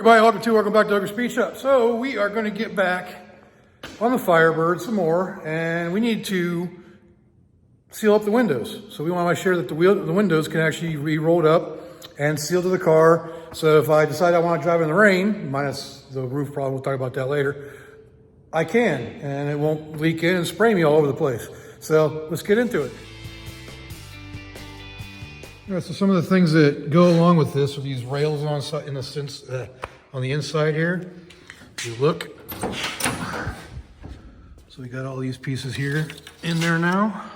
Everybody, welcome back to Doug's Speed Shop. So we are going to get back on the Firebird some more, and we need to seal up the windows. So we want to make sure that the windows can actually be rolled up and sealed to the car. So if I decide I want to drive in the rain, minus the roof problem, we'll talk about that later, I can, and it won't leak in and spray me all over the place. So let's get into it. All right, so some of the things that go along with this are these rails on the inside here. If you look, so we got all these pieces here in there now,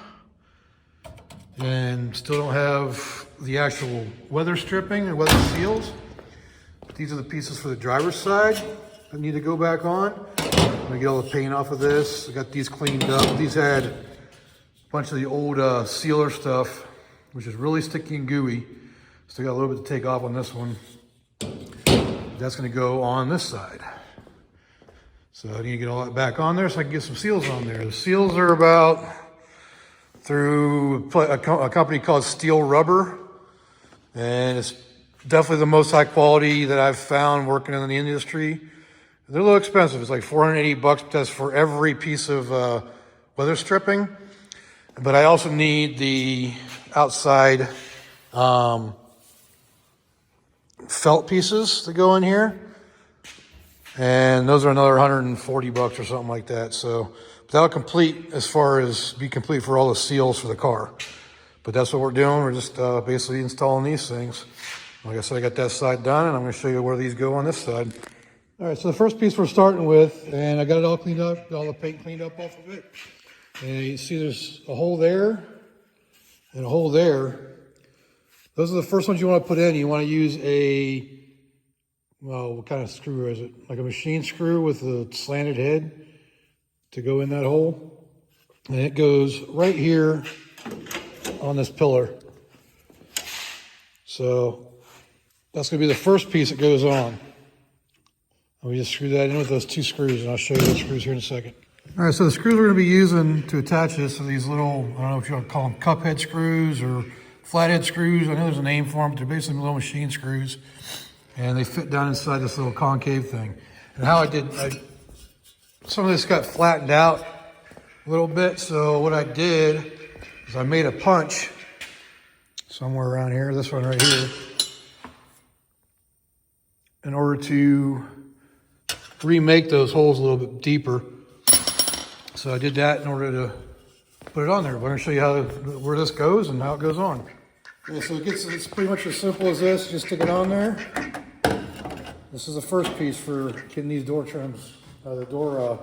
and still don't have the actual weather stripping or weather seals. But these are the pieces for the driver's side that need to go back on. I'm gonna get all the paint off of this. I got these cleaned up. These had a bunch of the old sealer stuff, which is really sticky and gooey. Still got a little bit to take off on this one. That's gonna go on this side. So I need to get all that back on there so I can get some seals on there. The seals are about through a company called Steel Rubber. And it's definitely the most high quality that I've found working in the industry. They're a little expensive. It's like $480, but that's for every piece of weather stripping. But I also need the outside felt pieces to go in here, and those are another $140 or something like that. So that'll complete be complete for all the seals for the car. But that's what we're doing. We're just basically installing these things. Like I said, I got that side done, and I'm going to show you where these go on this side. All right, so the first piece we're starting with, and I got it all cleaned up, got all the paint cleaned up off of it. And you see there's a hole there and a hole there. Those are the first ones you want to put in. You want to use what kind of screw is it? Like a machine screw with a slanted head to go in that hole. And it goes right here on this pillar. So that's going to be the first piece that goes on. And we just screw that in with those two screws, and I'll show you the screws here in a second. All right, so the screws we're going to be using to attach this are these little, I don't know if you want to call them cup head screws or flathead screws. I know there's a name for them, but they're basically little machine screws. And they fit down inside this little concave thing. And how some of this got flattened out a little bit. So what I did is I made a punch somewhere around here, this one right here, in order to remake those holes a little bit deeper. So I did that in order to put it on there. We're going to show you where this goes and how it goes on. Okay, so it's pretty much as simple as this. Just stick it on there. This is the first piece for getting these door trims, the door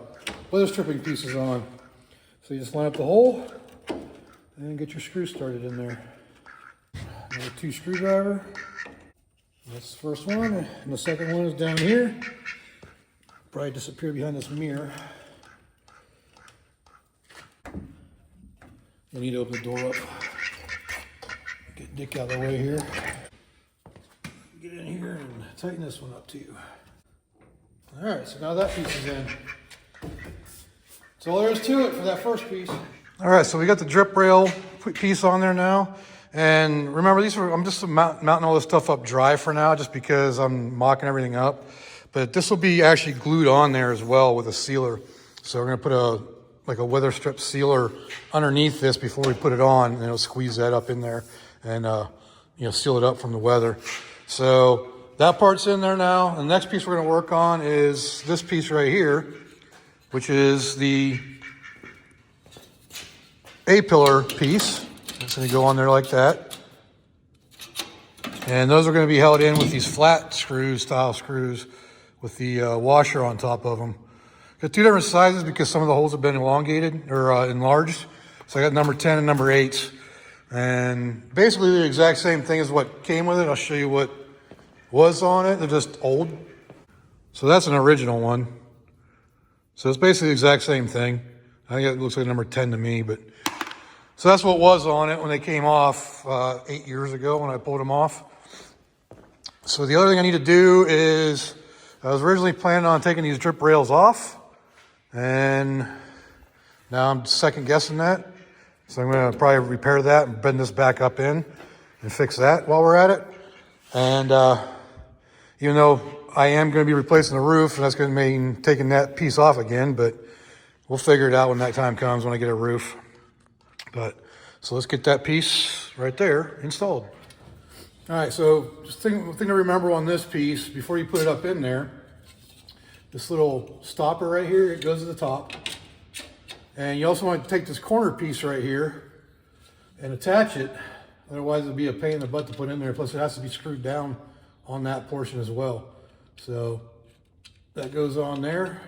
weather stripping pieces on. So you just line up the hole and get your screw started in there. Another 2 screwdriver. That's the first one, and the second one is down here. Probably disappeared behind this mirror. You need to open the door up. Get Dick out of the way here. Get in here and tighten this one up too. All right, so now that piece is in. That's all there is to it for that first piece. All right, so we got the drip rail piece on there now. And remember, I'm just mounting all this stuff up dry for now, just because I'm mocking everything up. But this will be actually glued on there as well with a sealer. So we're gonna put a weather strip sealer underneath this before we put it on, and it'll squeeze that up in there and seal it up from the weather. So that part's in there now. And the next piece we're going to work on is this piece right here, which is the A-pillar piece. It's going to go on there like that. And those are going to be held in with these flat style screws with the washer on top of them. Got 2 different sizes because some of the holes have been elongated or enlarged. So I got number 10 and number 8. And basically the exact same thing as what came with it. I'll show you what was on it. They're just old. So that's an original one. So it's basically the exact same thing. I think it looks like number 10 to me, but so that's what was on it when they came off 8 years ago when I pulled them off. So the other thing I need to do is, I was originally planning on taking these drip rails off, and now I'm second guessing that. So I'm going to probably repair that and bend this back up in and fix that while we're at it. And even though I am going to be replacing the roof, and that's going to mean taking that piece off again, but we'll figure it out when that time comes when I get a roof. But so let's get that piece right there installed. All right, so just thing to remember on this piece before you put it up in there, this little stopper right here, it goes to the top. And you also want to take this corner piece right here and attach it. Otherwise it'll be a pain in the butt to put in there. Plus it has to be screwed down on that portion as well. So that goes on there.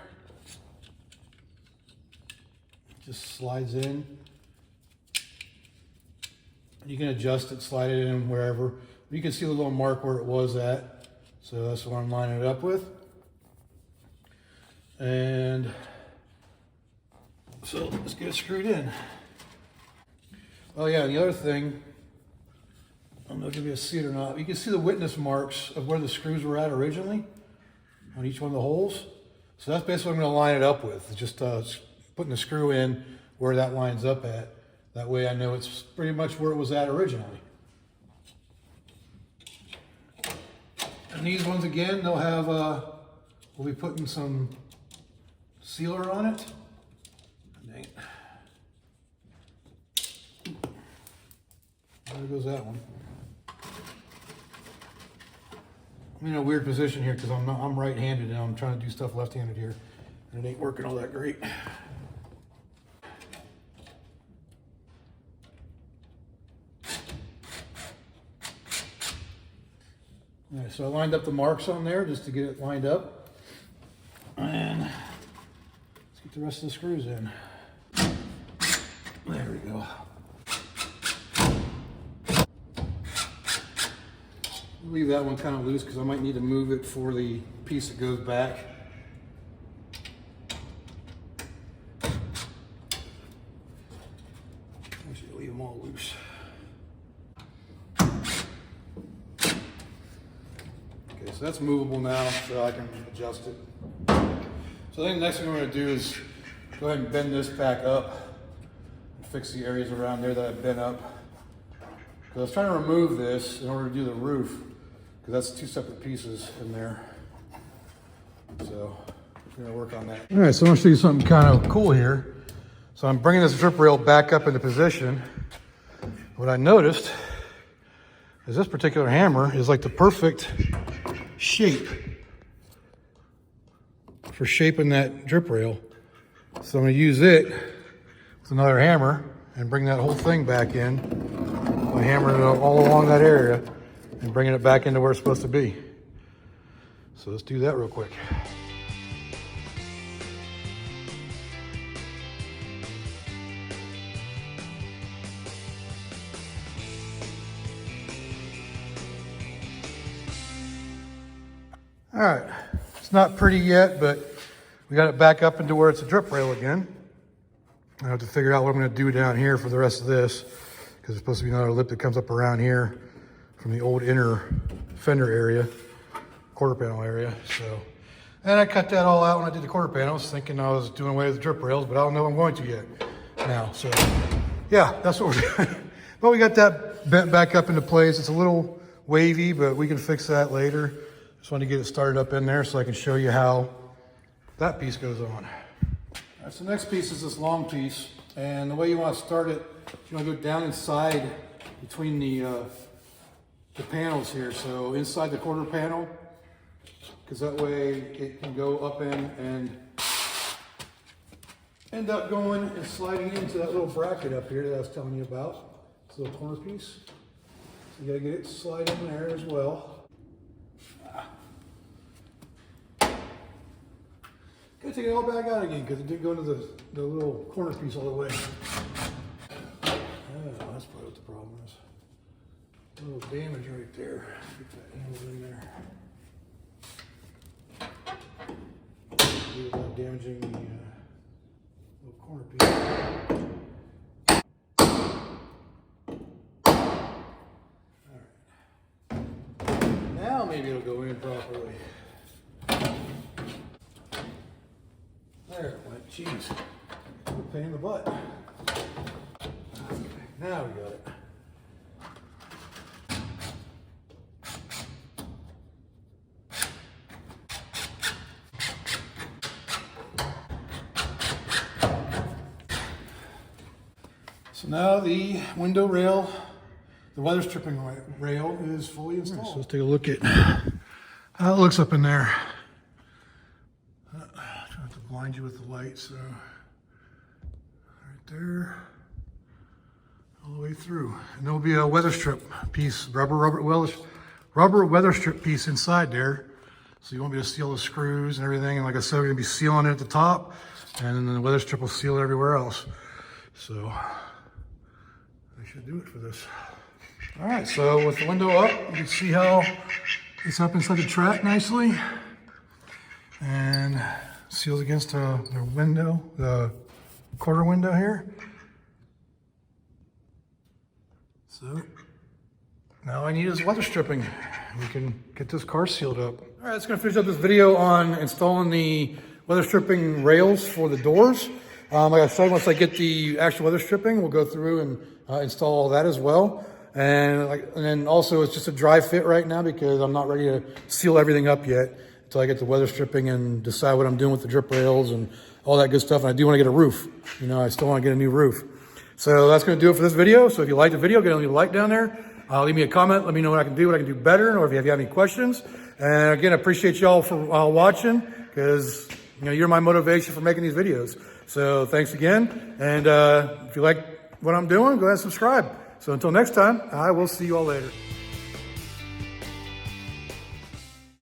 Just slides in. You can adjust it, slide it in wherever. You can see the little mark where it was at. So that's what I'm lining it up with. And so let's get it screwed in. Oh yeah, and the other thing, I don't know if you'll be able to see it or not, you can see the witness marks of where the screws were at originally on each one of the holes. So that's basically what I'm going to line it up with. It's just putting the screw in where that lines up at. That way I know it's pretty much where it was at originally. And these ones again, they'll have, we'll be putting some sealer on it. There goes that one. I'm in a weird position here because I'm right-handed and I'm trying to do stuff left-handed here, and it ain't working all that great. All right, so I lined up the marks on there just to get it lined up, and let's get the rest of the screws in. There we go. Leave that one kind of loose because I might need to move it for the piece that goes back. I should leave them all loose. Okay, so that's movable now, so I can adjust it. So I think the next thing we're going to do is go ahead and bend this back up and fix the areas around there that I've bent up. Because I was trying to remove this in order to do the roof, because that's two separate pieces in there. So we're gonna work on that. All right, so I'm gonna show you something kind of cool here. So I'm bringing this drip rail back up into position. What I noticed is this particular hammer is like the perfect shape for shaping that drip rail. So I'm gonna use it with another hammer and bring that whole thing back in. I hammered it all along that area and bringing it back into where it's supposed to be. So let's do that real quick. All right, it's not pretty yet, but we got it back up into where it's a drip rail again. I have to figure out what I'm gonna do down here for the rest of this, because there's supposed to be another lip that comes up around here from the old inner fender area, quarter panel area. So, and I cut that all out when I did the quarter panels, thinking I was doing away with the drip rails, but I don't know if I'm going to yet now. So yeah, that's what we're doing. But we got that bent back up into place. It's a little wavy, but we can fix that later. Just want to get it started up in there so I can show you how that piece goes on. All right, so the next piece is this long piece. And the way you want to start it, you want to go down inside between the panels here. So inside the quarter panel, because that way it can go up in and end up going and sliding into that little bracket up here that I was telling you about. This little corner piece. So you gotta get it slide in there as well. Gotta take it all back out again because it didn't go into the little corner piece all the way. Oh, that's probably what the problem is. A little damage right there. Get that handle in there. Without damaging the little corner piece. Alright. Now maybe it'll go in properly. There it went. Jeez. What a pain in the butt. Okay, now we got it. Now the window rail, the weather stripping rail is fully installed. So let's take a look at how it looks up in there. Trying to blind you with the light, so right there, all the way through. And there'll be a weather strip piece, rubber weather strip piece inside there. So you won't be able to seal the screws and everything. And like I said, we're gonna be sealing it at the top, and then the weather strip will seal it everywhere else. So I should do it for this. All right, so with the window up, you can see how it's up inside the track nicely. And seals against the window, the quarter window here. So now I need is weather stripping. We can get this car sealed up. All right, that's gonna finish up this video on installing the weather stripping rails for the doors. Like I said, once I get the actual weather stripping, we'll go through and install all that as well. And then also it's just a dry fit right now because I'm not ready to seal everything up yet until I get the weather stripping and decide what I'm doing with the drip rails and all that good stuff. And I do want to get a roof. You know, I still want to get a new roof. So that's going to do it for this video. So if you liked the video, leave a like down there. Leave me a comment. Let me know what I can do better, or if you have any questions. And again, I appreciate y'all for watching because you're my motivation for making these videos. So thanks again. And if you like what I'm doing, go ahead and subscribe. So until next time, I will see you all later.